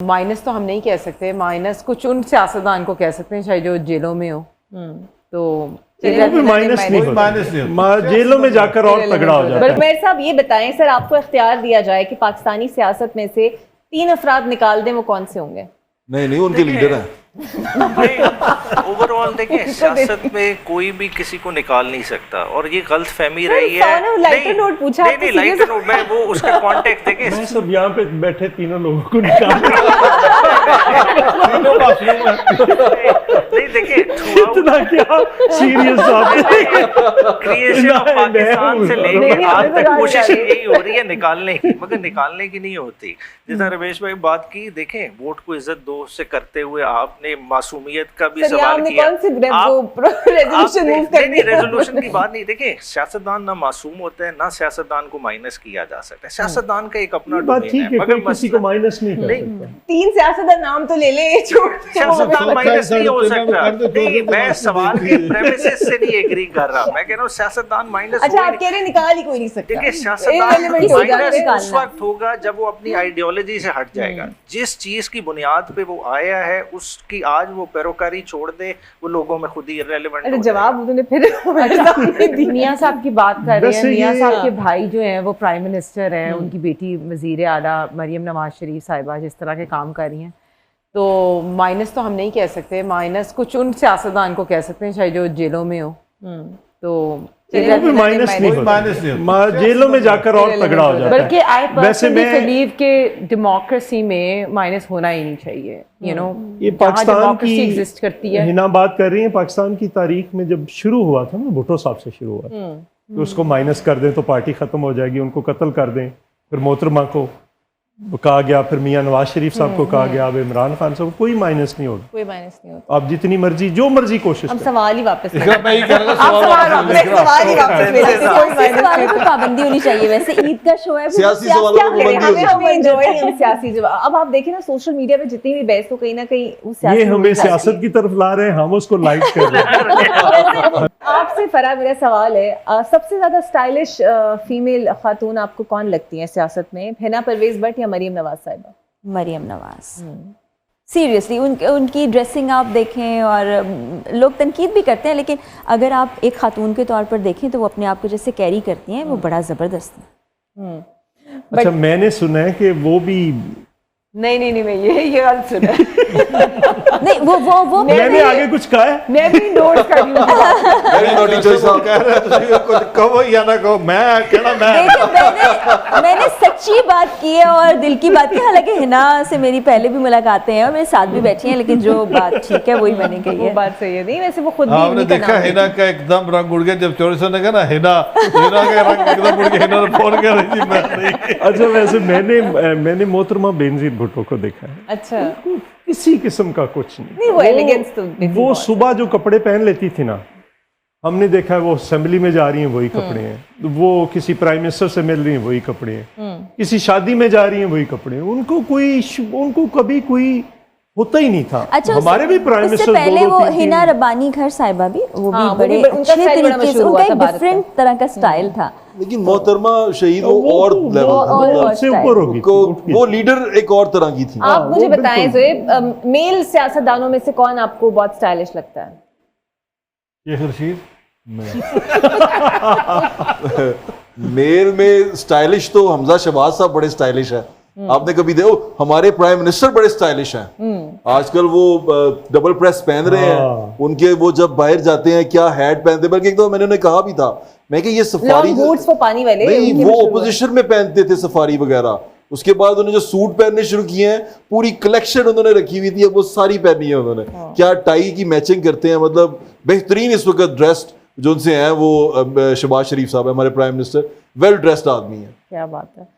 Minus تو ہم نہیں کہہ سکتے، مائنس کچھ ان سیاستدان کو کہہ سکتے ہیں شاید جو جیلوں میں ہو، تو مائنس نہیں، جیلوں میں جا کر اور تگڑا ہو جاتا ہے۔ برکمیر صاحب یہ بتائیں سر، آپ کو اختیار دیا جائے کہ پاکستانی سیاست میں سے 3 افراد نکال دیں، وہ کون سے ہوں گے؟ نہیں ان کے لیڈر ہیں۔ اوور آل دیکھیں سیاست میں کوئی بھی کسی کو نکال نہیں سکتا، اور یہ غلط فہمی رہی ہے۔ لائٹر نوٹ پوچھا، نہیں لائٹر نوٹ، میں وہ اس کا کانٹیکٹ دیکھیں۔ میں سب یہاں پہ بیٹھے تینوں لوگوں کو نکال نہیں دیکھیں اتنا کیا سیریس کریشن آف پاکستان سے لے کے آج تک کوشش یہی ہو رہی ہے نکالنے کی، مگر نکالنے کی نہیں ہوتی۔ جیسا رمیش بھائی بات کی، دیکھیں ووٹ کو عزت دو سے کرتے ہوئے آپ نے معصومیت کا بھی سوال کیا۔ نہیں ریزولوشن کی بات نہیں، دیکھیں سیاستدان نہ معصوم ہوتے ہیں، نہ سیاستدان کو مائنس کیا جا سکتا ہے، سیاستدان کا ایک اپنا ڈومین ہے، مگر کسی کو مائنس نہیں کر سکتا۔ 3 سیاستدان نام تو لے لیں، سیاستدان مائنس نہیں ہو سکتا۔ نہیں میں سوال کے پریمیسز سے نہیں ایگری کر رہا، میں کہہ رہا ہوں سیاستدان مائنس۔ اچھا آپ کہہ رہے ہیں نکال ہی کوئی نہیں سکتا۔ دیکھیں سیاستدان مائنس اس وقت ہوگا جب وہ اپنی آئیڈیالوجی سے ہٹ جائے گا، جس چیز کی بنیاد پہ وہ آیا ہے اس کی آج وہ پیروکاری چھوڑ دے، وہ لوگوں میں خود ہی irrelevant ہو جائے۔ جواب انہوں نے پھر میاں صاحب کی بات کر رہے ہیں، میاں صاحب کے بھائی جو ہیں وہ پرائم منسٹر ہیں، ان کی بیٹی وزیر اعلیٰ مریم نواز شریف صاحبہ جس طرح کے کام کر رہی ہیں، تو مائنس تو ہم نہیں کہہ سکتے، مائنس کچھ ان سیاستدان کو کہہ سکتے ہیں شاید جو جیلوں میں ہو، تو مائنس نہیں، جیلوں میں جا کر اور تگڑا ہو جاتا ہے۔ بلکہ آئی پرسنلی بلیو کہ ڈیموکریسی میں مائنس ہونا ہی نہیں چاہیے، یو نو یہ پاکستان کی ایگزسٹ کرتی ہے۔ ہنا بات کر رہی ہیں، پاکستان کی تاریخ میں جب شروع ہوا تھا نا، بھٹو صاحب سے شروع ہوا تھا کہ اس کو مائنس کر دیں تو پارٹی ختم ہو جائے گی، ان کو قتل کر دیں، پھر محترمہ کو کہا گیا، پھر میاں نواز شریف صاحب کو کہا گیا، اب عمران خان صاحب کوئی مائنس نہیں ہوگا، کوئی مائنس نہیں ہوتا۔ آپ جتنی مرضی جو مرضی کوشش ہم کریں۔ سوال ہی واپس پابندی ہونی چاہیے، ویسے عید کا شو ہے، سیاسی سوالوں میں سیاسی جواب۔ اب آپ دیکھیں نا سوشل میڈیا پہ جتنی بھی بحث ہو، کہیں نہ کہیں یہ ہمیں سیاست کی طرف لا رہے ہیں، ہم اس کو لائک کر رہے ہیں۔ آپ سے فرا میرا سوال ہے، سب سے زیادہ اسٹائلش فیمیل خاتون آپ کو کون لگتی ہیں سیاست میں، حنا پرویز بٹ یا مریم نواز صاحبہ؟ مریم نواز، سیریسلی ان کی ڈریسنگ آپ دیکھیں، اور لوگ تنقید بھی کرتے ہیں، لیکن اگر آپ ایک خاتون کے طور پر دیکھیں تو وہ اپنے آپ کو جیسے کیری کرتی ہیں، وہ بڑا زبردست ہے۔ اچھا میں نے سنا ہے کہ وہ بھی نہیں میں یہ غلط سنا نہیں، وہ میں نے آگے کچھ کہا ہے، میں بھی نوٹ کر رہی ہوں۔ کہو یا نہ کہو، میں نے سچی بات کی ہے اور دل کی بات کی، حالانکہ حنا سے میری پہلے بھی ملاقاتیں ہیں اور میرے ساتھ بھی بیٹھی ہیں، لیکن جو بات ٹھیک ہے وہی میں نے کہی ہے۔ وہ بات صحیح ہے، نہیں ویسے وہ خود آپ نے دیکھا حنا کا ایک دم رنگ اڑ گیا جب چوری سے نے کہا نا حنا کا رنگ ایک دم اڑ گیا، حنا نے فون کر رہی تھی میں نہیں۔ اچھا ویسے میں نے محترمہ بینظیر بھٹو کو دیکھا ہے، اچھا کسی قسم کا کچھ نہیں، وہ ایلیگنس تو وہ صبح جو کپڑے پہن لیتی تھی نا، ہم نے دیکھا ہے وہ اسمبلی میں جا رہی ہیں وہی کپڑے ہیں، وہ کسی پرائم منسٹر سے مل رہی ہیں وہی کپڑے ہیں، کسی شادی میں جا رہی ہیں وہی کپڑے ہیں، ان کو کبھی کوئی ہوتا ہی نہیں تھا۔ اچھا ہمارے بھی پرائم اس سے منسٹر پہلے وہ حنا ربانی گھر صاحبہ بھی، وہ بھی بڑے اچھے طریقے سے، ان کا ایک ڈفرینٹ طرح کا سٹائل تھا، لیکن محترمہ شہید اور لیول سے اوپر ہوگی، وہ لیڈر ایک اور طرح کی تھی۔ آپ مجھے بتائیں زویب، میل سیاستدانوں میں سے کون آپ کو بہت اسٹائلش لگتا ہے؟ شیخ رشید۔ میل میں اسٹائلش تو حمزہ شہباز صاحب بڑے اسٹائلش ہیں، آپ نے کبھی دیکھو ہمارے پرائم منسٹر بڑے اسٹائلش ہیں، آج کل وہ ڈبل پریس پہن رہے ہیں، ان کے وہ جب باہر جاتے ہیں کیا ہیٹ پہنتے، بلکہ ایک تو میں نے انہیں کہا بھی تھا، میں کہ یہ سفاری بوٹس وہ پانی والے نہیں، وہ اپوزیشن میں پہنتے تھے سفاری وغیرہ، اس کے بعد انہوں نے جو سوٹ پہننے شروع کیے ہیں، پوری کلیکشن انہوں نے رکھی ہوئی تھی، اب وہ ساری پہنی ہے انہوں نے، کیا ٹائی کی میچنگ کرتے ہیں، مطلب بہترین اس وقت ڈریسڈ جو ان سے ہیں وہ شہباز شریف صاحب ہمارے پرائم منسٹر، ویل ڈریسڈ آدمی ہیں۔ کیا بات ہے۔